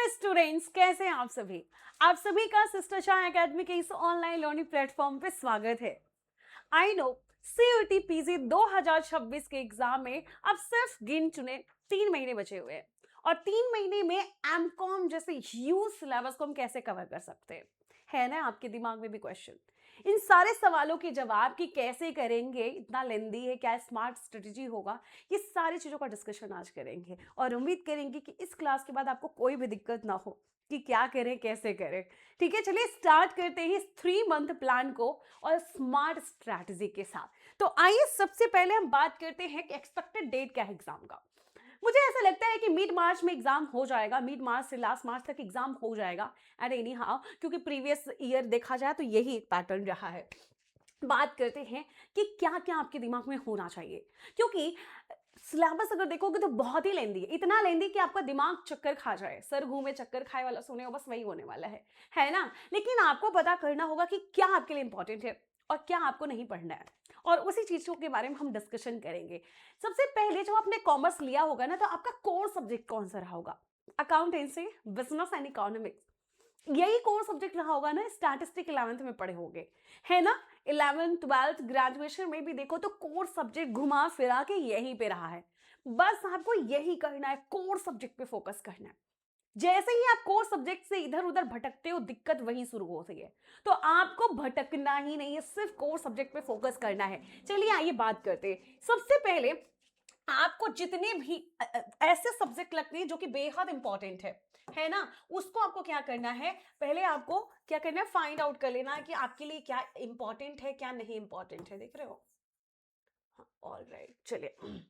Students, कैसे हैं आप सभी का सिस्टर शाह एकेडमी के इस ऑनलाइन लर्निंग प्लेटफॉर्म पे स्वागत है। आई नो सीयूटी पीजी 2026 के एग्जाम में अब सिर्फ गिन चुने 3 महीने बचे हुए हैं और 3 महीने में एमकॉम जैसे ह्यूज सिलेबस को हम कैसे कवर कर सकते हैं। है ना आपके दिमाग में भी क्वेश्चन? इन सारे सवालों के जवाब कि कैसे करेंगे, इतना लेंदी है, क्या स्मार्ट स्ट्रेटजी होगा, ये सारी चीज़ों का डिस्कशन आज करेंगे और उम्मीद करेंगे कि इस क्लास के बाद आपको कोई भी दिक्कत ना हो कि क्या करें कैसे करें। ठीक है, चलिए स्टार्ट करते हैं इस 3 मंथ प्लान को और स्मार्ट स्ट्रैटेजी के साथ। तो आइए सबसे पहले हम बात करते हैं कि एक्सपेक्टेड डेट क्या है एग्जाम का। मुझे ऐसा लगता है कि मिड मार्च में एग्जाम हो जाएगा, मिड मार्च से लास्ट मार्च तक एग्जाम हो जाएगा एंड एनी हाउ, क्योंकि प्रीवियस ईयर देखा जाए तो यही एक पैटर्न रहा है। बात करते हैं कि क्या क्या आपके दिमाग में होना चाहिए, क्योंकि सिलेबस अगर देखोगे तो बहुत ही लेंदी है, इतना लेंदी कि आपका दिमाग चक्कर खा जाए, सर घूमे चक्कर खाए वाला सुने हो, बस वही होने वाला है ना। लेकिन आपको पता करना होगा कि क्या आपके लिए इंपॉर्टेंट है और क्या आपको नहीं पढ़ना है, और उसी चीज़ों के बारे में हम डिस्कशन करेंगे। सबसे पहले जब आपने कॉमर्स लिया होगा ना, तो आपका कोर सब्जेक्ट कौन सा रहा होगा? अकाउंटेंसी, बिजनेस एंड इकोनॉमिक्स, यही कोर सब्जेक्ट रहा होगा ना। स्टैटिस्टिक 11th में पढ़े होंगे, है ना। 11th 12th ग्रेजुएशन में भी देखो तो कोर सब्जेक्ट घुमा फिरा के यहीं पे रहा है। बस आपको यही करना है, कोर सब्जेक्ट पे फोकस करना है। जैसे ही आप कोर सब्जेक्ट से इधर उधर भटकते हो, दिक्कत वहीं शुरू होती है। तो आपको भटकना ही नहीं है, सिर्फ कोर सब्जेक्ट पे फोकस करना है। चलिए आइए बात करते हैं। सबसे पहले आपको जितने भी ऐसे सब्जेक्ट लगते हैं जो कि बेहद इंपॉर्टेंट है ना, उसको आपको क्या करना है, पहले आपको क्या करना है, फाइंड आउट कर लेना है कि आपके लिए क्या इंपॉर्टेंट है क्या नहीं इंपॉर्टेंट है। देख रहे हो? ऑल राइट, चलिए।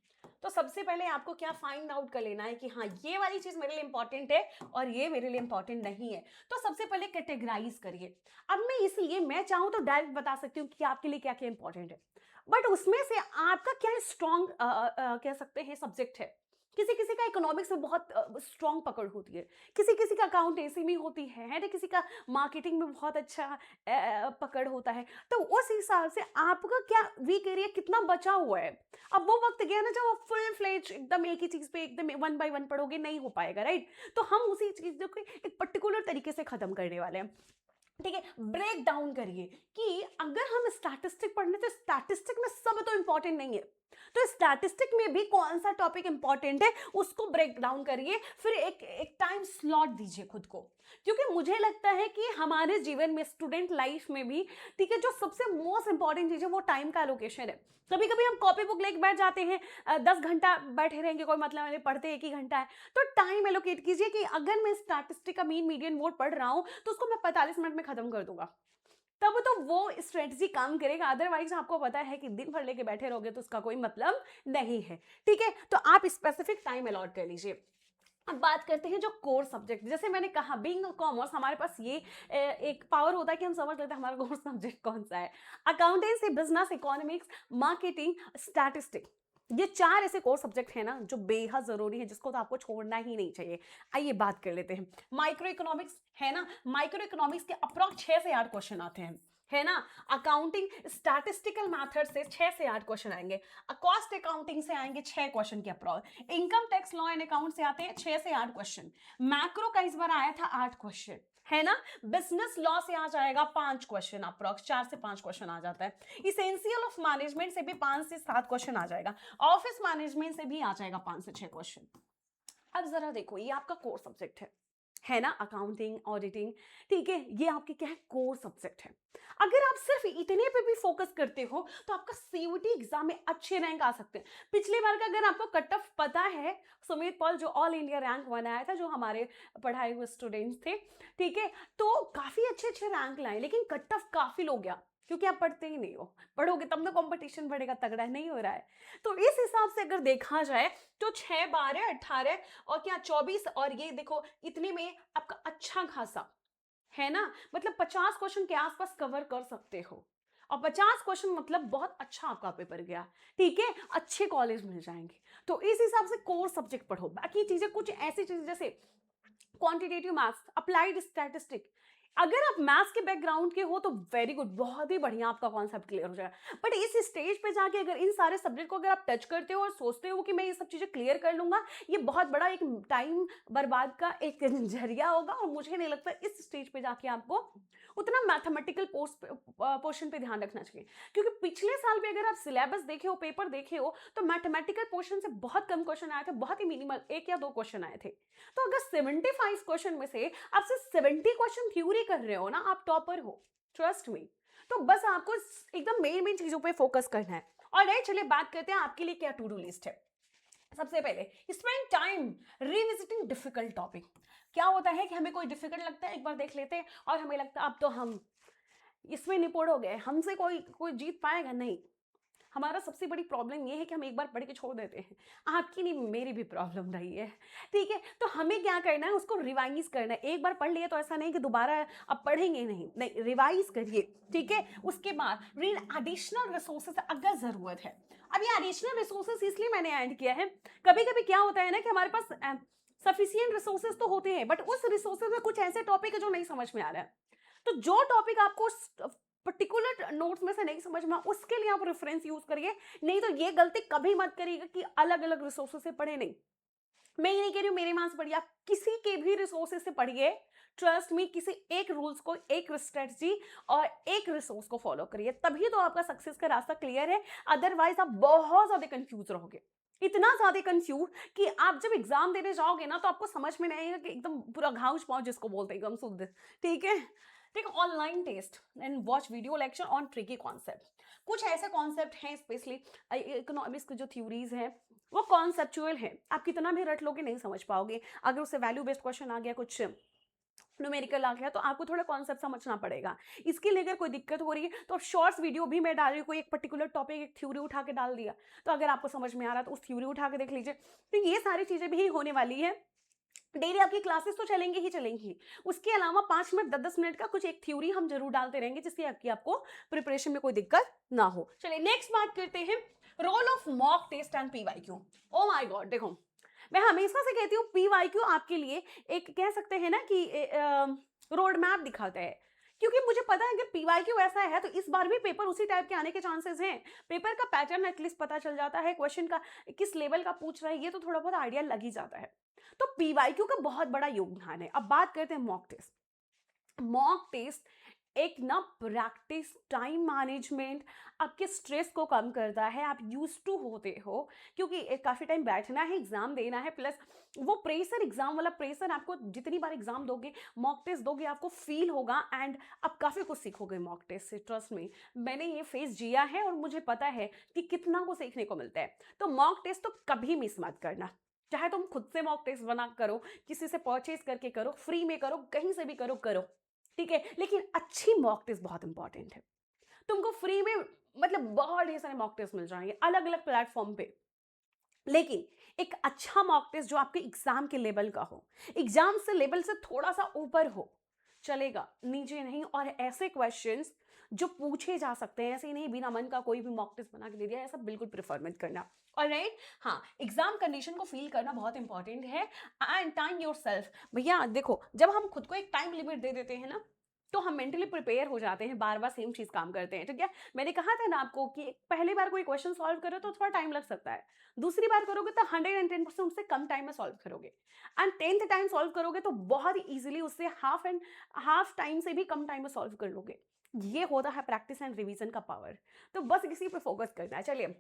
तो सबसे पहले आपको क्या फाइंड आउट कर लेना है कि हाँ, ये वाली चीज मेरे लिए इंपॉर्टेंट है और ये मेरे लिए इंपॉर्टेंट नहीं है। तो सबसे पहले कैटेगराइज करिए। अब मैं चाहूँ तो डायरेक्ट बता सकती हूँ कि आपके लिए क्या क्या इंपॉर्टेंट है, बट उसमें से आपका क्या स्ट्रॉन्ग कह सकते हैं सब्जेक्ट है। किसी किसी का इकोनॉमिक्स में बहुत स्ट्रॉन्ग पकड़ होती है, किसी किसी का अकाउंटेंसी में होती है ना, किसी का मार्केटिंग में बहुत अच्छा पकड़ होता है। तो उस हिसाब से आपका क्या वीक एरिया कितना बचा हुआ है। अब वो वक्त गया ना जब आप फुल फ्लेज एकदम एक ही चीज पे एकदम 1 by 1 पढ़ोगे, नहीं हो पाएगा, राइट। तो हम उसी चीज को एक पर्टिकुलर तरीके से खत्म करने वाले हैं। ठीक है, ब्रेक डाउन करिए कि अगर हम स्टैटिस्टिक पढ़ने, तो स्टैटिस्टिक में सब तो इंपॉर्टेंट नहीं है, तो स्टैटिस्टिक में भी कौन सा टॉपिक इंपॉर्टेंट है उसको ब्रेक डाउन करिए। फिर एक टाइम स्लॉट दीजिए खुद को, क्योंकि मुझे लगता है कि हमारे जीवन में, स्टूडेंट लाइफ में भी, ठीक है, जो सबसे मोस्ट इंपॉर्टेंट चीज है वो टाइम का एलोकेशन है। कभी कभी हम कॉपी बुक लेके बैठ जाते हैं, 10 घंटा बैठे रहेंगे, कोई मतलब नहीं, पढ़ते 1 ही घंटा है। तो टाइम एलोकेट कीजिए कि अगर मैं स्टैटिस्टिक का मीन मीडियन मोड पढ़ रहा हूं तो उसको मैं 45 मिनट में खत्म कर दूंगा, तब तो वो स्ट्रेटजी काम करेगा। अदरवाइज आपको पता है कि दिन भर लेके बैठे रहोगे तो उसका कोई मतलब नहीं है। ठीक है, तो आप स्पेसिफिक टाइम अलॉट कर लीजिए। अब बात करते हैं जो कोर सब्जेक्ट, जैसे मैंने कहा बीइंग कॉमर्स हमारे पास ये एक पावर होता है कि हम समझ लेते हैं हमारा कोर सब्जेक्ट कौन सा है। Accountancy, business, economics, marketing, statistic, ये 4 ऐसे कोर सब्जेक्ट हैं ना जो बेहद जरूरी है, जिसको तो आपको छोड़ना ही नहीं चाहिए। आइए बात कर लेते हैं माइक्रो इकोनॉमिक्स, है ना। माइक्रो इकोनॉमिक्स के अप्रॉक्स 6 से 8 क्वेश्चन आते हैं, है ना। अकाउंटिंग स्टैटिस्टिकल मेथड से 6 से 8 क्वेश्चन आएंगे। कॉस्ट अकाउंटिंग से आएंगे 6 क्वेश्चन के approx. Income tax, law and account से आते हैं 6 से 8 क्वेश्चन। मैक्रो का इस बार आया था 8 क्वेश्चन, है ना। बिजनेस लॉ से आ जाएगा 5 क्वेश्चन, अप्रॉक्स 4 से 5 क्वेश्चन आ जाता है। इसेंशियल ऑफ मैनेजमेंट से भी 5 से 7 क्वेश्चन आ जाएगा। ऑफिस मैनेजमेंट से भी आ जाएगा 5 से 6 क्वेश्चन। अब जरा देखो, ये आपका कोर सब्जेक्ट है ना, अकाउंटिंग, ऑडिटिंग, ठीक है, ये आपके क्या है, कोर सब्जेक्ट है। अगर आप सिर्फ इतने पे भी फोकस करते हो तो आपका सीयूटी एग्जाम में अच्छे रैंक आ सकते हैं। पिछली बार का अगर आपको कट ऑफ पता है, सुमित पॉल जो ऑल इंडिया रैंक बनाया था, जो हमारे पढ़ाए हुए स्टूडेंट्स थे, ठीक है, तो काफी अच्छे अच्छे रैंक लाए, लेकिन कट ऑफ काफी लो गया, क्योंकि आप पढ़ते ही नहीं हो। पढ़ोगे तब ना कंपटीशन बढ़ेगा, तगड़ा नहीं हो रहा है। तो इस हिसाब से अगर देखा जाए तो 6 12 18 और क्या 24, और ये देखो इतने में आपका अच्छा खासा, है ना, मतलब 50 क्वेश्चन के आसपास कवर कर सकते हो। और 50 क्वेश्चन मतलब बहुत अच्छा आपका पेपर गया, ठीक है, अच्छे कॉलेज मिल जाएंगे। तो इस हिसाब से कोर सब्जेक्ट पढ़ो। बाकी चीजें कुछ ऐसी चीजें जैसे क्वांटिटेटिव मैथ्स, अप्लाइड स्टैटिस्टिक, अगर आप मैथ्स के बैकग्राउंड के हो तो वेरी गुड, बहुत ही बढ़िया, आपका कॉन्सेप्ट क्लियर हो जाएगा। बट इस स्टेज पे जाके अगर इन सारे सब्जेक्ट को अगर आप टच करते हो और सोचते हो कि मैं ये सब चीज़ें क्लियर कर लूँगा, ये बहुत बड़ा एक टाइम बर्बाद का एक ज़रिया होगा, और मुझे नहीं लगता इस स्टेज पे जाके आपको उतना मैथमेटिकल पोर्शन पे ध्यान रखना चाहिए। क्योंकि पिछले साल भी अगर आप सिलेबस देखे हो, पेपर देखे हो, तो मैथमेटिकल पोर्शन से बहुत कम क्वेश्चन आए थे, बहुत ही मिनिमल 1 या 2 क्वेश्चन आए थे। तो अगर 75 क्वेश्चन में से आप सिर्फ 70 क्वेश्चन थ्योरी कर रहे हो ना, आप टॉपर हो, ट्रस्ट मी। तो बस आपको एकदम मेन मेन चीजों पे फोकस करना है। और राइट, चलिए बात करते हैं आपके लिए क्या टू डू लिस्ट है। सबसे पहले spend time revisiting difficult topic. क्या होता है कि हमें कोई डिफिकल्ट लगता है, एक बार देख लेते हैं और हमें लगता है अब तो हम इसमें निपुण हो गए, हमसे कोई कोई जीत पाएगा नहीं। हमारा सबसे बड़ी प्रॉब्लम ये है कि हम एक बार पढ़ के छोड़ देते हैं। आपकी नहीं, मेरी भी प्रॉब्लम रही है। ठीक है, तो हमें क्या करना है, उसको रिवाइज करना है। एक बार पढ़ लिए तो ऐसा नहीं कि दोबारा अब पढ़ेंगे नहीं, नहीं, रिवाइज करिए। ठीक है, उसके बाद रीड एडिशनल रिसोर्सेज अगर जरूरत है। अब ये एडिशनल रिसोर्सेज इसलिए मैंने ऐड किया है, कभी कभी क्या होता है ना कि हमारे पास सफिशियंट रिसोर्सेज तो होते हैं, बट उस रिसोर्सेज में कुछ ऐसे टॉपिक है जो नहीं समझ में आ रहा है। तो जो टॉपिक आपको पर्टिकुलर नोट्स में से नहीं समझ में, उसके लिए आप रेफरेंस यूज करिए। नहीं तो ये गलती कभी मत करिएगा कि अलग अलग रिसोर्सेज से पढ़े। नहीं, मैं ये नहीं कह रही हूँ मेरे वहां से पढ़िए, आप किसी के भी रिसोर्सेज से पढ़िए। ट्रस्ट मी, किसी एक रूल्स को, एक स्ट्रेटजी और एक रिसोर्स को फॉलो करिए, तभी तो आपका सक्सेस का रास्ता क्लियर है। अदरवाइज आप बहुत ज्यादा कंफ्यूज रहोगे, इतना ज्यादा कंफ्यूज कि आप जब एग्जाम देने जाओगे ना तो आपको समझ में नहीं आएगा, कि एकदम पूरा घाउच पाओ जिसको बोलते हैं, एकदम शुद्ध। ठीक है, ठीक, online test and watch video lecture on tricky concept. कुछ ऐसे कॉन्सेप्ट हैं, स्पेशली इकोनॉमिक्स की जो थ्योरीज हैं वो कॉन्सेप्चुअल है, आप कितना भी रट लोगे नहीं समझ पाओगे। अगर उससे वैल्यू बेस्ड क्वेश्चन आ गया, कुछ न्यूमेरिकल आ गया, तो आपको थोड़ा कॉन्सेप्ट समझना पड़ेगा। इसके लिए अगर कोई दिक्कत हो रही है तो शॉर्ट्स वीडियो भी मैं डाल रही हूँ, कोई एक पर्टिकुलर टॉपिक, एक थ्योरी उठा के डाल दिया, तो अगर आपको समझ में आ रहा है तो उस थ्योरी उठा के देख लीजिए। तो ये सारी चीजें भी होने वाली है। डेली आपकी क्लासेस तो चलेंगी ही चलेंगी, उसके अलावा 5 मिनट 10-10 मिनट का कुछ एक थ्योरी हम जरूर डालते रहेंगे, जिससे आपको प्रिपरेशन में कोई दिक्कत ना हो। चलिए नेक्स्ट बात करते हैं, role of mock test and PYQ. Oh my god, देखो मैं हमेशा से कहती हूँ पीवाईक्यू आपके लिए एक कह सकते हैं ना कि रोड मैप दिखाता है, क्योंकि मुझे पता है अगर पीवाईक्यू ऐसा है तो इस बार भी पेपर उसी टाइप के आने के चांसेस हैं। पेपर का पैटर्न एटलीस्ट पता चल जाता है, क्वेश्चन का किस लेवल का पूछ रहा है ये तो थोड़ा बहुत आइडिया लग ही जाता है। तो पीवाईक्यू का बहुत बड़ा योगदान है। अब बात करते हैं मॉक टेस्ट। मॉक टेस्ट एक ना प्रैक्टिस, टाइम मैनेजमेंट, आपके स्ट्रेस को कम करता है, आप यूज टू होते हो, क्योंकि काफी टाइम बैठना है, एग्जाम देना है, प्लस वो प्रेशर, एग्जाम वाला प्रेशर, आपको जितनी बार एग्जाम दोगे, मॉक टेस्ट दोगे, आपको फील होगा एंड आप काफी कुछ सीखोगे मॉक टेस्ट से। ट्रस्ट में, मैंने ये फेस जिया है और मुझे पता है कि कितना को सीखने को मिलता है। तो मॉक टेस्ट तो कभी मिस मत करना, चाहे तुम खुद से मॉक टेस्ट बना करो, किसी से परचेज करके करो, फ्री में करो, कहीं से भी करो करो, ठीक है, लेकिन अच्छी मॉक टेस्ट बहुत इंपॉर्टेंट है। तुमको फ्री में मतलब बहुत ढेर सारे मॉक टेस्ट मिल जाएंगे अलग अलग प्लेटफॉर्म पे, लेकिन एक अच्छा मॉक टेस्ट जो आपके एग्जाम के लेवल का हो, एग्जाम से लेवल से थोड़ा सा ऊपर हो, चलेगा, नीचे नहीं। और ऐसे क्वेश्चंस जो पूछे जा सकते हैं, ऐसे ही नहीं बिना मन का कोई भी मॉक टेस्ट बना के दे दिया, ऐसा बिल्कुल प्रेफर मत करना। और राइट, हाँ, एग्जाम कंडीशन को फील करना बहुत इंपॉर्टेंट है। And time your self. भैया देखो, जब हम खुद को एक टाइम लिमिट दे देते हैं ना, तो हम मेंटली प्रिपेयर हो जाते हैं, बार बार सेम चीज काम करते हैं। ठीक है, मैंने कहा था ना आपको कि पहली बार कोई क्वेश्चन सॉल्व करो तो थोड़ा टाइम लग सकता है, दूसरी बार करोगे तो 110% उससे कम टाइम में सॉल्व करोगे, एंड 10th टाइम सॉल्व करोगे तो बहुत ही इजीली उससे हाफ टाइम से भी कम टाइम में सॉल्व कर लोगे। ये होता है प्रैक्टिस एंड रिवीजन का पावर। तो बस इसी पे फोकस करना है। चलिए,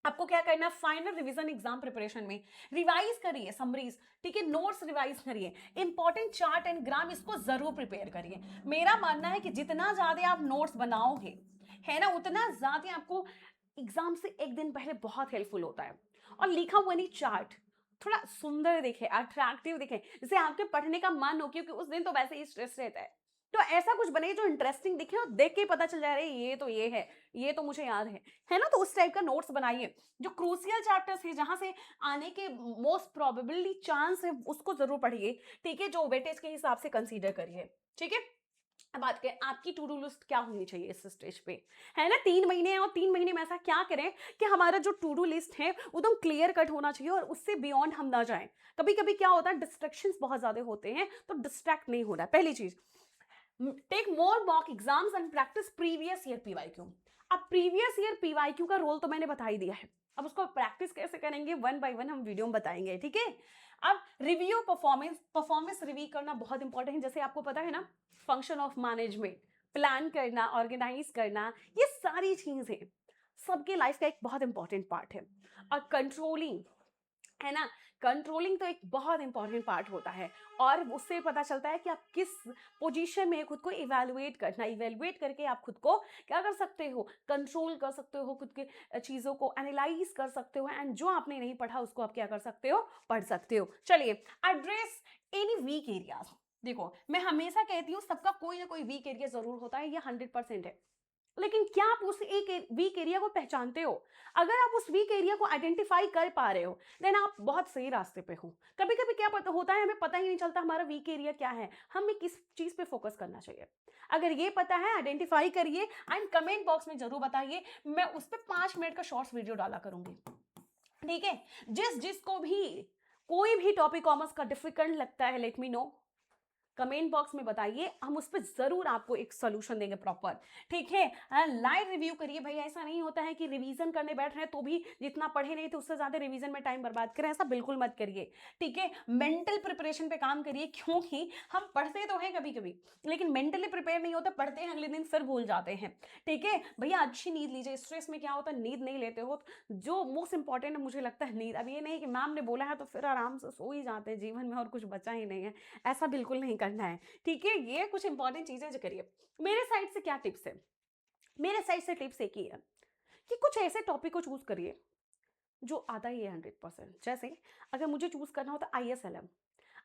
आपको क्या करना है, फाइनल रिवीजन एग्जाम प्रिपरेशन में रिवाइज करिए, समरीज, ठीक है, नोट्स रिवाइज करिए, इंपॉर्टेंट चार्ट एंड ग्राम इसको जरूर प्रिपेयर करिए। मेरा मानना है कि जितना ज्यादा आप नोट्स बनाओगे, है ना, उतना ज्यादा आपको एग्जाम से एक दिन पहले बहुत हेल्पफुल होता है। और लिखा हुआ नहीं चार्ट थोड़ा सुंदर दिखे, अट्रैक्टिव दिखे, जिसे आपके पढ़ने का मन हो, क्योंकि उस दिन तो वैसे ही स्ट्रेस रहता है। तो ऐसा कुछ बने जो इंटरेस्टिंग दिखे और देख के ही पता चल जाए रहे ये तो ये है, ये तो मुझे याद है ना। तो उस टाइप का नोट्स बनाइए। जो क्रूसियल चैप्टर्स है, जहां से आने के मोस्ट प्रोबेबली चांस है, उसको जरूर पढ़िए। ठीक है, जो वेटेज के हिसाब से कंसीडर करिए। ठीक है, अब बात करें आपकी टू डू लिस्ट क्या होनी चाहिए इस स्टेज पे, है ना। 3 महीने हैं और 3 महीने में ऐसा क्या करें कि हमारा जो टू डू लिस्ट है वो एकदम क्लियर कट होना चाहिए और उससे बियॉन्ड हम ना जाएं। कभी कभी क्या होता है, डिस्ट्रैक्शंस बहुत ज्यादा होते हैं, तो डिस्ट्रैक्ट नहीं होना है, पहली चीज। Take more mock exams and practice previous year PYQ. अब प्रीवियस ईयर पीवाईक्यू का रोल तो मैंने बता ही दिया है, अब उसको प्रैक्टिस कैसे करेंगे वन बाय वन हम वीडियो में बताएंगे, ठीक है। अब रिव्यू परफॉर्मेंस रिव्यू करना बहुत इंपॉर्टेंट है, जैसे आपको पता है ना, फंक्शन ऑफ मैनेजमेंट, प्लान करना, ऑर्गेनाइज करना, ये सारी चीजें सबके लाइफ का एक बहुत इंपॉर्टेंट पार्ट है। और कंट्रोलिंग है ना, कंट्रोलिंग तो एक बहुत इंपॉर्टेंट पार्ट होता है, और उससे पता चलता है कि आप किस पोजीशन में खुद को इवेलुएट करना, इवेलुएट करके आप खुद को क्या कर सकते हो, कंट्रोल कर सकते हो, खुद के चीज़ों को एनालाइज कर सकते हो, एंड जो आपने नहीं पढ़ा उसको आप क्या कर सकते हो, पढ़ सकते हो। चलिए, एड्रेस एनी वीक एरियाज। देखो, मैं हमेशा कहती हूँ सबका कोई ना कोई वीक एरिया जरूर होता है, ये 100% है, लेकिन क्या आप उस एक वीक एरिया को पहचानते हो? अगर आप उस वीक एरिया को आइडेंटिफाई कर पा रहे हो, देन आप बहुत सही रास्ते पे हो। कभी कभी क्या पता होता है, हमें पता ही नहीं चलता हमारा वीक एरिया क्या है, हमें किस चीज पे फोकस करना चाहिए। अगर ये पता है, आइडेंटिफाई करिए एंड कमेंट बॉक्स में जरूर बताइए, मैं उस पर 5 मिनट का शॉर्ट्स वीडियो डाला करूंगी, ठीक है। जिसको भी कोई भी टॉपिक कॉमर्स का डिफिकल्ट लगता है, let me know, comment box में बताइए, हम उस पर जरूर आपको एक सोल्यूशन देंगे प्रॉपर, ठीक है। लाइव रिव्यू करिए भाई, ऐसा नहीं होता है कि रिवीजन करने बैठ रहे हैं तो भी जितना पढ़े नहीं थे उससे ज्यादा रिवीजन में टाइम बर्बाद करें, ऐसा बिल्कुल मत करिए, ठीक है। मेंटल प्रिपरेशन पे काम करिए, क्योंकि हम पढ़ते तो हैं कभी कभी, लेकिन मेंटली प्रिपेयर नहीं होते, पढ़ते हैं अगले दिन फिर भूल जाते हैं, ठीक है भैया। अच्छी नींद लीजिए, स्ट्रेस में क्या होता है, नींद नहीं लेते हो, जो मोस्ट इंपॉर्टेंट है मुझे लगता है नींद। अब ये नहीं कि मैम ने बोला है तो फिर आराम से सो ही जाते हैं, जीवन में और कुछ बचा ही नहीं है, ऐसा बिल्कुल नहीं करना है, ठीक है। ये कुछ इंपॉर्टेंट चीजें जो करिए। मेरे साइड से क्या टिप्स है, मेरे साइड से टिप्स एक ही है कि कुछ ऐसे टॉपिक को चूज करिए जो आता ही है 100%। जैसे अगर मुझे चूज करना हो तो ISLM।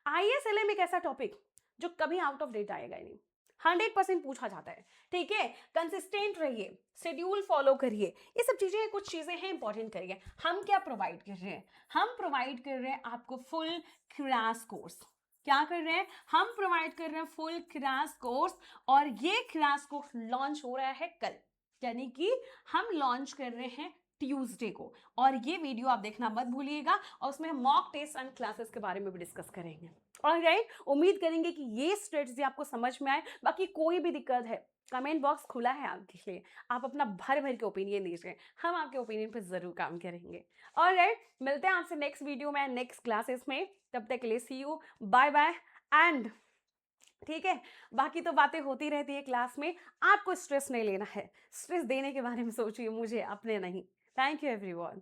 ISLM एक ऐसा टॉपिक जो कभी आउट ऑफ डेट आएगा ही नहीं, 100% पूछा जाता है, ठीक है। कंसिस्टेंट रहिए, शेड्यूल फॉलो करिए, ये सब चीजें, कुछ चीजें हैं इंपॉर्टेंट करिए। हम क्या प्रोवाइड कर रहे हैं, हम प्रोवाइड कर रहे हैं आपको फुल क्रैश कोर्स। क्या कर रहे हैं, हम प्रोवाइड कर रहे हैं फुल क्रैश कोर्स, और ये क्रैश कोर्स लॉन्च हो रहा है कल, यानी कि हम लॉन्च कर रहे हैं ट्यूसडे को, और ये वीडियो आप देखना मत भूलिएगा, और उसमें मॉक टेस्ट एंड क्लासेस के बारे में भी डिस्कस करेंगे। ऑलराइट, उम्मीद करेंगे कि ये स्ट्रेटजी आपको समझ में आए। बाकी कोई भी दिक्कत है, कमेंट बॉक्स खुला है आपके लिए, आप अपना भर भर के ओपिनियन दीजिए, हम आपके ओपिनियन पे जरूर काम करेंगे। ऑलराइट, मिलते हैं आपसे नेक्स्ट वीडियो में, नेक्स्ट क्लासेस में, तब तक के लिए सी यू, बाय बाय एंड, ठीक है। बाकी तो बातें होती रहती है क्लास में, आपको स्ट्रेस नहीं लेना है, स्ट्रेस देने के बारे में सोचिए, मुझे अपने नहीं। Thank you everyone.